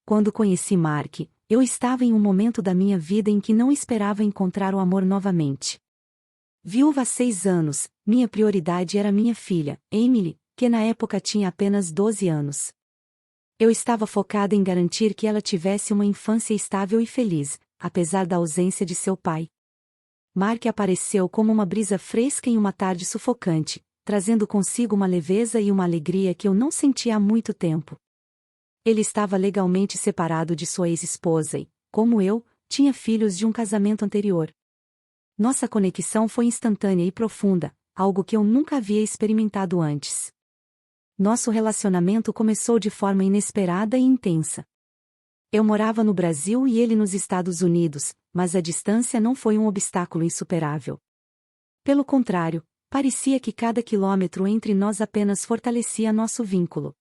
quando conheci Mark, eu estava em um momento da minha vida em que não esperava encontrar o amor novamente. Viúva há 6 anos, minha prioridade era minha filha, Emily, que na época tinha apenas 12 anos. Eu estava focada em garantir que ela tivesse uma infância estável e feliz, apesar da ausência de seu pai. Mark apareceu como uma brisa fresca em uma tarde sufocante, trazendo consigo uma leveza e uma alegria que eu não sentia há muito tempo. Ele estava legalmente separado de sua ex-esposa e, como eu, tinha filhos de um casamento anterior. Nossa conexão foi instantânea e profunda, algo que eu nunca havia experimentado antes. Nosso relacionamento começou de forma inesperada e intensa. Eu morava no Brasil e ele nos Estados Unidos, mas a distância não foi um obstáculo insuperável. Pelo contrário, parecia que cada quilômetro entre nós apenas fortalecia nosso vínculo.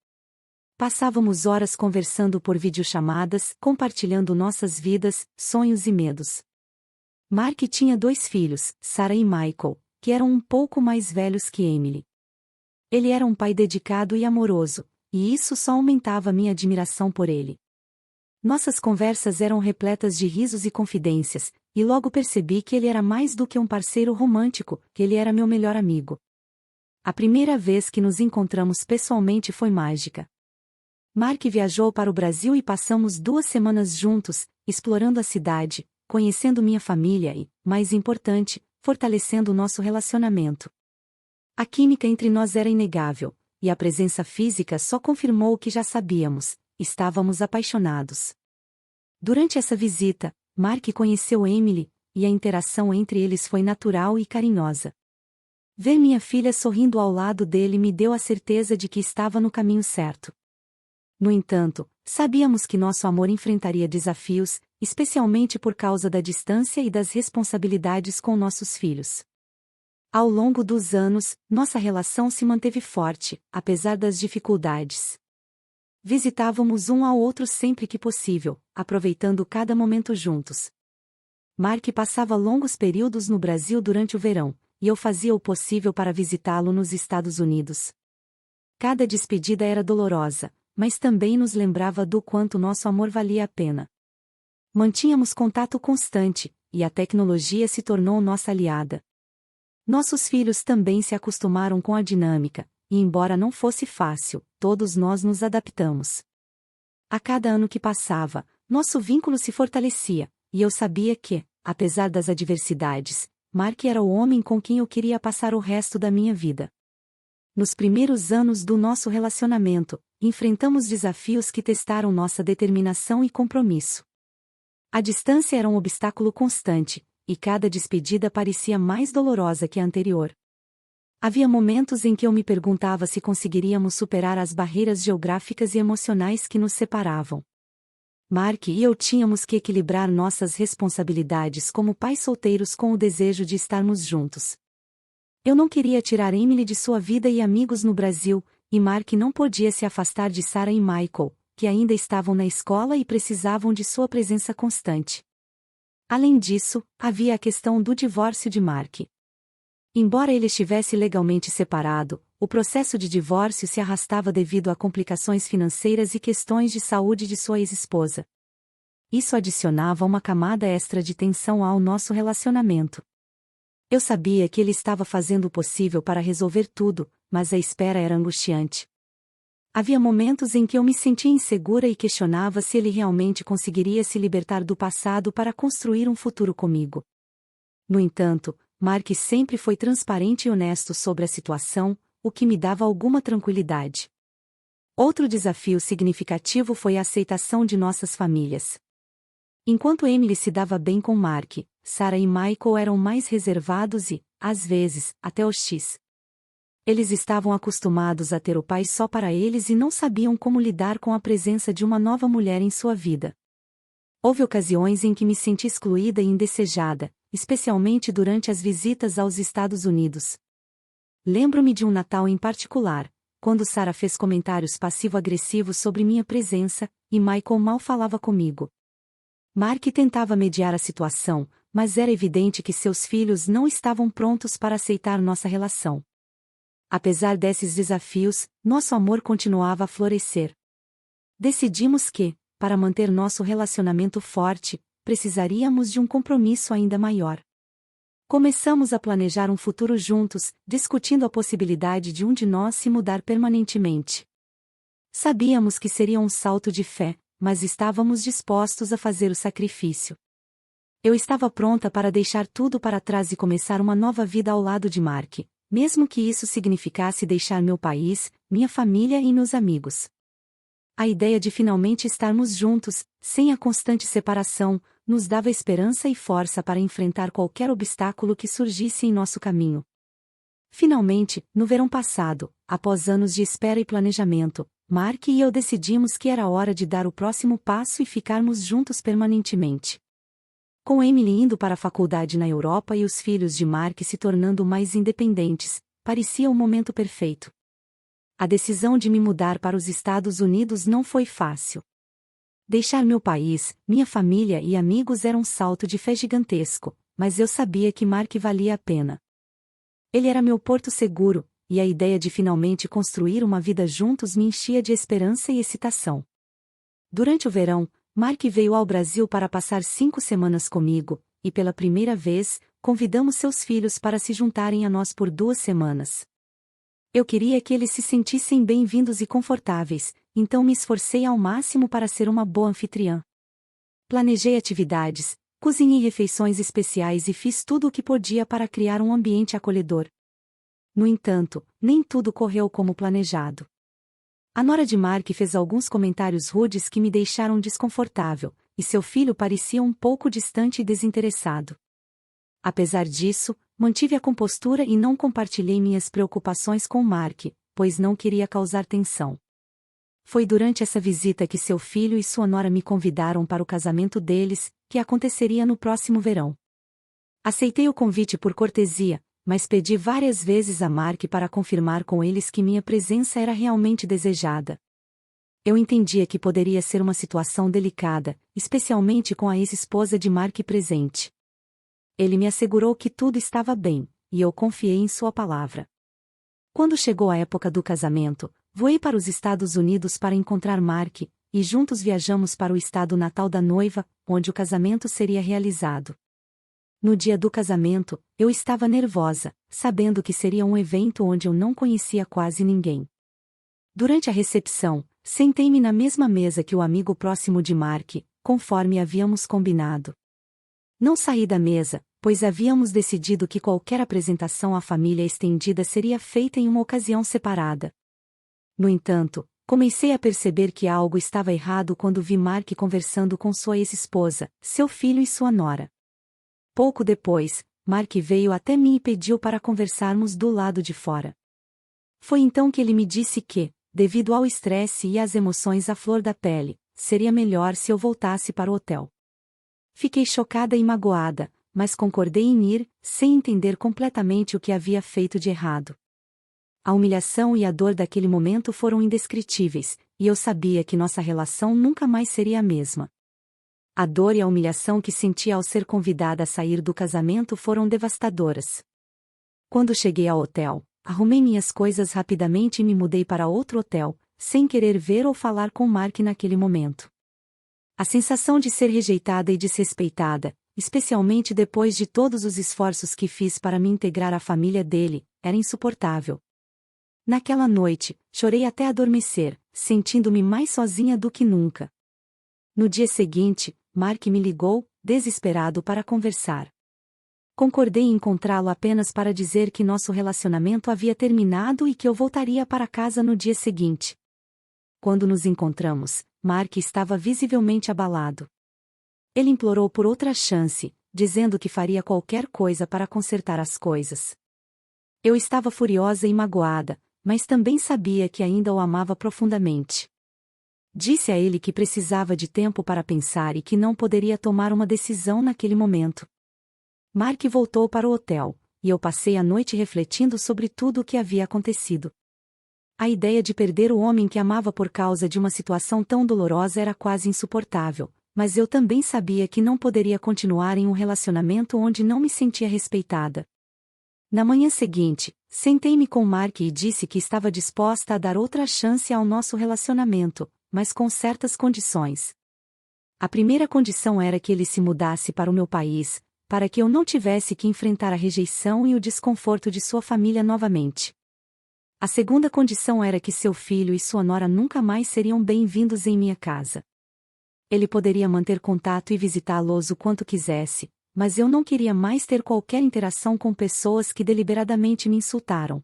Passávamos horas conversando por videochamadas, compartilhando nossas vidas, sonhos e medos. Mark tinha 2 filhos, Sarah e Michael, que eram um pouco mais velhos que Emily. Ele era um pai dedicado e amoroso, e isso só aumentava minha admiração por ele. Nossas conversas eram repletas de risos e confidências, e logo percebi que ele era mais do que um parceiro romântico, que ele era meu melhor amigo. A primeira vez que nos encontramos pessoalmente foi mágica. Mark viajou para o Brasil e passamos 2 semanas juntos, explorando a cidade, conhecendo minha família e, mais importante, fortalecendo nosso relacionamento. A química entre nós era inegável, e a presença física só confirmou o que já sabíamos: estávamos apaixonados. Durante essa visita, Mark conheceu Emily, e a interação entre eles foi natural e carinhosa. Ver minha filha sorrindo ao lado dele me deu a certeza de que estava no caminho certo. No entanto, sabíamos que nosso amor enfrentaria desafios, especialmente por causa da distância e das responsabilidades com nossos filhos. Ao longo dos anos, nossa relação se manteve forte, apesar das dificuldades. Visitávamos um ao outro sempre que possível, aproveitando cada momento juntos. Mark passava longos períodos no Brasil durante o verão, e eu fazia o possível para visitá-lo nos Estados Unidos. Cada despedida era dolorosa, mas também nos lembrava do quanto nosso amor valia a pena. Mantínhamos contato constante, e a tecnologia se tornou nossa aliada. Nossos filhos também se acostumaram com a dinâmica, e embora não fosse fácil, todos nós nos adaptamos. A cada ano que passava, nosso vínculo se fortalecia, e eu sabia que, apesar das adversidades, Mark era o homem com quem eu queria passar o resto da minha vida. Nos primeiros anos do nosso relacionamento, enfrentamos desafios que testaram nossa determinação e compromisso. A distância era um obstáculo constante, e cada despedida parecia mais dolorosa que a anterior. Havia momentos em que eu me perguntava se conseguiríamos superar as barreiras geográficas e emocionais que nos separavam. Mark e eu tínhamos que equilibrar nossas responsabilidades como pais solteiros com o desejo de estarmos juntos. Eu não queria tirar Emily de sua vida e amigos no Brasil, e Mark não podia se afastar de Sarah e Michael, que ainda estavam na escola e precisavam de sua presença constante. Além disso, havia a questão do divórcio de Mark. Embora ele estivesse legalmente separado, o processo de divórcio se arrastava devido a complicações financeiras e questões de saúde de sua ex-esposa. Isso adicionava uma camada extra de tensão ao nosso relacionamento. Eu sabia que ele estava fazendo o possível para resolver tudo, mas a espera era angustiante. Havia momentos em que eu me sentia insegura e questionava se ele realmente conseguiria se libertar do passado para construir um futuro comigo. No entanto, Mark sempre foi transparente e honesto sobre a situação, o que me dava alguma tranquilidade. Outro desafio significativo foi a aceitação de nossas famílias. Enquanto Emily se dava bem com Mark, Sarah e Michael eram mais reservados e, às vezes, até hostis. Eles estavam acostumados a ter o pai só para eles e não sabiam como lidar com a presença de uma nova mulher em sua vida. Houve ocasiões em que me senti excluída e indesejada, especialmente durante as visitas aos Estados Unidos. Lembro-me de um Natal em particular, quando Sarah fez comentários passivo-agressivos sobre minha presença, e Michael mal falava comigo. Mark tentava mediar a situação, mas era evidente que seus filhos não estavam prontos para aceitar nossa relação. Apesar desses desafios, nosso amor continuava a florescer. Decidimos que, para manter nosso relacionamento forte, precisaríamos de um compromisso ainda maior. Começamos a planejar um futuro juntos, discutindo a possibilidade de um de nós se mudar permanentemente. Sabíamos que seria um salto de fé, mas estávamos dispostos a fazer o sacrifício. Eu estava pronta para deixar tudo para trás e começar uma nova vida ao lado de Mark, mesmo que isso significasse deixar meu país, minha família e meus amigos. A ideia de finalmente estarmos juntos, sem a constante separação, nos dava esperança e força para enfrentar qualquer obstáculo que surgisse em nosso caminho. Finalmente, no verão passado, após anos de espera e planejamento, Mark e eu decidimos que era hora de dar o próximo passo e ficarmos juntos permanentemente. Com Emily indo para a faculdade na Europa e os filhos de Mark se tornando mais independentes, parecia o momento perfeito. A decisão de me mudar para os Estados Unidos não foi fácil. Deixar meu país, minha família e amigos era um salto de fé gigantesco, mas eu sabia que Mark valia a pena. Ele era meu porto seguro, e a ideia de finalmente construir uma vida juntos me enchia de esperança e excitação. Durante o verão, Mark veio ao Brasil para passar 5 semanas comigo, e pela primeira vez, convidamos seus filhos para se juntarem a nós por 2 semanas. Eu queria que eles se sentissem bem-vindos e confortáveis, então me esforcei ao máximo para ser uma boa anfitriã. Planejei atividades, cozinhei refeições especiais e fiz tudo o que podia para criar um ambiente acolhedor. No entanto, nem tudo correu como planejado. A nora de Mark fez alguns comentários rudes que me deixaram desconfortável, e seu filho parecia um pouco distante e desinteressado. Apesar disso, mantive a compostura e não compartilhei minhas preocupações com Mark, pois não queria causar tensão. Foi durante essa visita que seu filho e sua nora me convidaram para o casamento deles, que aconteceria no próximo verão. Aceitei o convite por cortesia, mas pedi várias vezes a Mark para confirmar com eles que minha presença era realmente desejada. Eu entendia que poderia ser uma situação delicada, especialmente com a ex-esposa de Mark presente. Ele me assegurou que tudo estava bem, e eu confiei em sua palavra. Quando chegou a época do casamento, voei para os Estados Unidos para encontrar Mark, e juntos viajamos para o estado natal da noiva, onde o casamento seria realizado. No dia do casamento, eu estava nervosa, sabendo que seria um evento onde eu não conhecia quase ninguém. Durante a recepção, sentei-me na mesma mesa que o amigo próximo de Mark, conforme havíamos combinado. Não saí da mesa, pois havíamos decidido que qualquer apresentação à família estendida seria feita em uma ocasião separada. No entanto, comecei a perceber que algo estava errado quando vi Mark conversando com sua ex-esposa, seu filho e sua nora. Pouco depois, Mark veio até mim e pediu para conversarmos do lado de fora. Foi então que ele me disse que, devido ao estresse e às emoções à flor da pele, seria melhor se eu voltasse para o hotel. Fiquei chocada e magoada, mas concordei em ir, sem entender completamente o que havia feito de errado. A humilhação e a dor daquele momento foram indescritíveis, e eu sabia que nossa relação nunca mais seria a mesma. A dor e a humilhação que senti ao ser convidada a sair do casamento foram devastadoras. Quando cheguei ao hotel, arrumei minhas coisas rapidamente e me mudei para outro hotel, sem querer ver ou falar com Mark naquele momento. A sensação de ser rejeitada e desrespeitada, especialmente depois de todos os esforços que fiz para me integrar à família dele, era insuportável. Naquela noite, chorei até adormecer, sentindo-me mais sozinha do que nunca. No dia seguinte, Mark me ligou, desesperado para conversar. Concordei em encontrá-lo apenas para dizer que nosso relacionamento havia terminado e que eu voltaria para casa no dia seguinte. Quando nos encontramos, Mark estava visivelmente abalado. Ele implorou por outra chance, dizendo que faria qualquer coisa para consertar as coisas. Eu estava furiosa e magoada, mas também sabia que ainda o amava profundamente. Disse a ele que precisava de tempo para pensar e que não poderia tomar uma decisão naquele momento. Mark voltou para o hotel, e eu passei a noite refletindo sobre tudo o que havia acontecido. A ideia de perder o homem que amava por causa de uma situação tão dolorosa era quase insuportável, mas eu também sabia que não poderia continuar em um relacionamento onde não me sentia respeitada. Na manhã seguinte, sentei-me com Mark e disse que estava disposta a dar outra chance ao nosso relacionamento, mas com certas condições. A primeira condição era que ele se mudasse para o meu país, para que eu não tivesse que enfrentar a rejeição e o desconforto de sua família novamente. A segunda condição era que seu filho e sua nora nunca mais seriam bem-vindos em minha casa. Ele poderia manter contato e visitá-los o quanto quisesse, mas eu não queria mais ter qualquer interação com pessoas que deliberadamente me insultaram.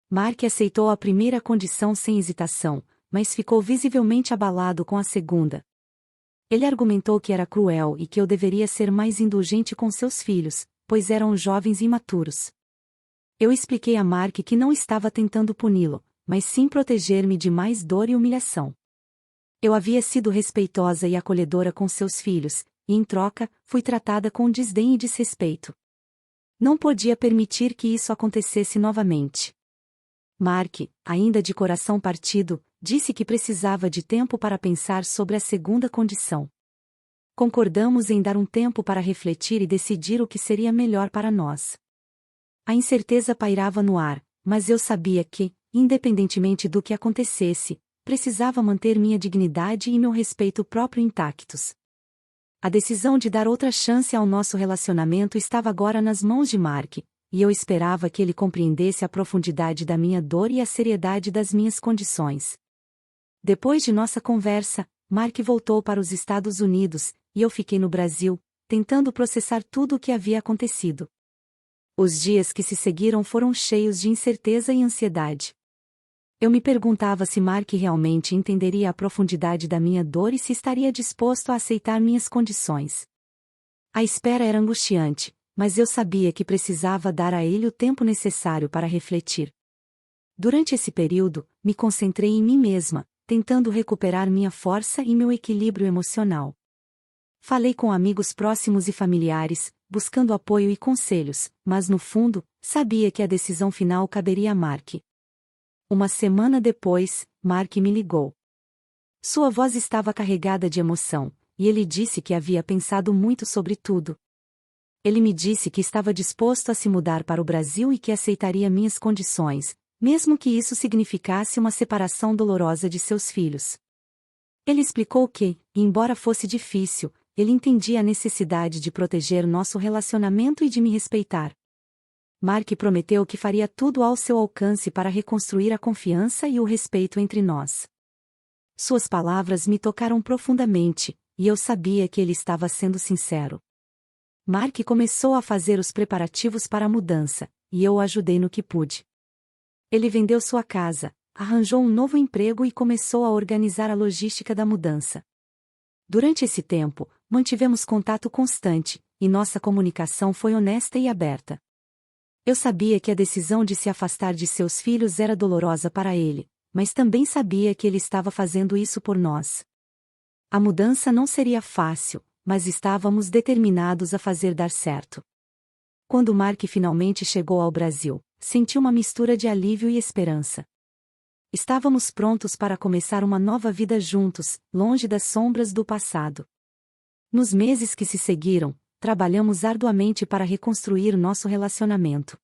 Mark aceitou a primeira condição sem hesitação, mas ficou visivelmente abalado com a segunda. Ele argumentou que era cruel e que eu deveria ser mais indulgente com seus filhos, pois eram jovens imaturos. Eu expliquei a Mark que não estava tentando puni-lo, mas sim proteger-me de mais dor e humilhação. Eu havia sido respeitosa e acolhedora com seus filhos, e em troca, fui tratada com desdém e desrespeito. Não podia permitir que isso acontecesse novamente. Mark, ainda de coração partido, disse que precisava de tempo para pensar sobre a segunda condição. Concordamos em dar um tempo para refletir e decidir o que seria melhor para nós. A incerteza pairava no ar, mas eu sabia que, independentemente do que acontecesse, precisava manter minha dignidade e meu respeito próprio intactos. A decisão de dar outra chance ao nosso relacionamento estava agora nas mãos de Mark, e eu esperava que ele compreendesse a profundidade da minha dor e a seriedade das minhas condições. Depois de nossa conversa, Mark voltou para os Estados Unidos, e eu fiquei no Brasil, tentando processar tudo o que havia acontecido. Os dias que se seguiram foram cheios de incerteza e ansiedade. Eu me perguntava se Mark realmente entenderia a profundidade da minha dor e se estaria disposto a aceitar minhas condições. A espera era angustiante, mas eu sabia que precisava dar a ele o tempo necessário para refletir. Durante esse período, me concentrei em mim mesma, tentando recuperar minha força e meu equilíbrio emocional. Falei com amigos próximos e familiares, buscando apoio e conselhos, mas no fundo, sabia que a decisão final caberia a Mark. Uma semana depois, Mark me ligou. Sua voz estava carregada de emoção, e ele disse que havia pensado muito sobre tudo. Ele me disse que estava disposto a se mudar para o Brasil e que aceitaria minhas condições, mesmo que isso significasse uma separação dolorosa de seus filhos. Ele explicou que, embora fosse difícil, ele entendia a necessidade de proteger nosso relacionamento e de me respeitar. Mark prometeu que faria tudo ao seu alcance para reconstruir a confiança e o respeito entre nós. Suas palavras me tocaram profundamente, e eu sabia que ele estava sendo sincero. Mark começou a fazer os preparativos para a mudança, e eu o ajudei no que pude. Ele vendeu sua casa, arranjou um novo emprego e começou a organizar a logística da mudança. Durante esse tempo, mantivemos contato constante, e nossa comunicação foi honesta e aberta. Eu sabia que a decisão de se afastar de seus filhos era dolorosa para ele, mas também sabia que ele estava fazendo isso por nós. A mudança não seria fácil, mas estávamos determinados a fazer dar certo. Quando Mark finalmente chegou ao Brasil, senti uma mistura de alívio e esperança. Estávamos prontos para começar uma nova vida juntos, longe das sombras do passado. Nos meses que se seguiram, trabalhamos arduamente para reconstruir nosso relacionamento.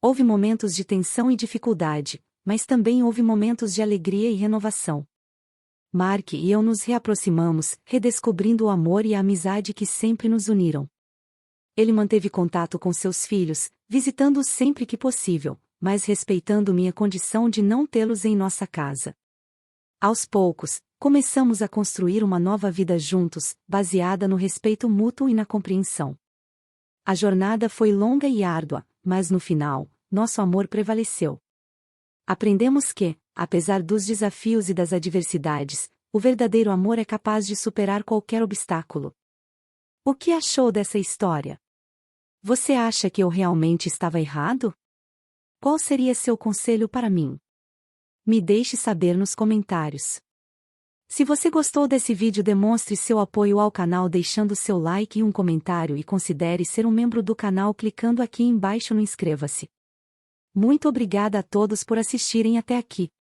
Houve momentos de tensão e dificuldade, mas também houve momentos de alegria e renovação. Mark e eu nos reaproximamos, redescobrindo o amor e a amizade que sempre nos uniram. Ele manteve contato com seus filhos, visitando-os sempre que possível, mas respeitando minha condição de não tê-los em nossa casa. Aos poucos, começamos a construir uma nova vida juntos, baseada no respeito mútuo e na compreensão. A jornada foi longa e árdua, mas no final, nosso amor prevaleceu. Aprendemos que, apesar dos desafios e das adversidades, o verdadeiro amor é capaz de superar qualquer obstáculo. O que achou dessa história? Você acha que eu realmente estava errado? Qual seria seu conselho para mim? Me deixe saber nos comentários. Se você gostou desse vídeo, demonstre seu apoio ao canal deixando seu like e um comentário e considere ser um membro do canal clicando aqui embaixo no inscreva-se. Muito obrigada a todos por assistirem até aqui.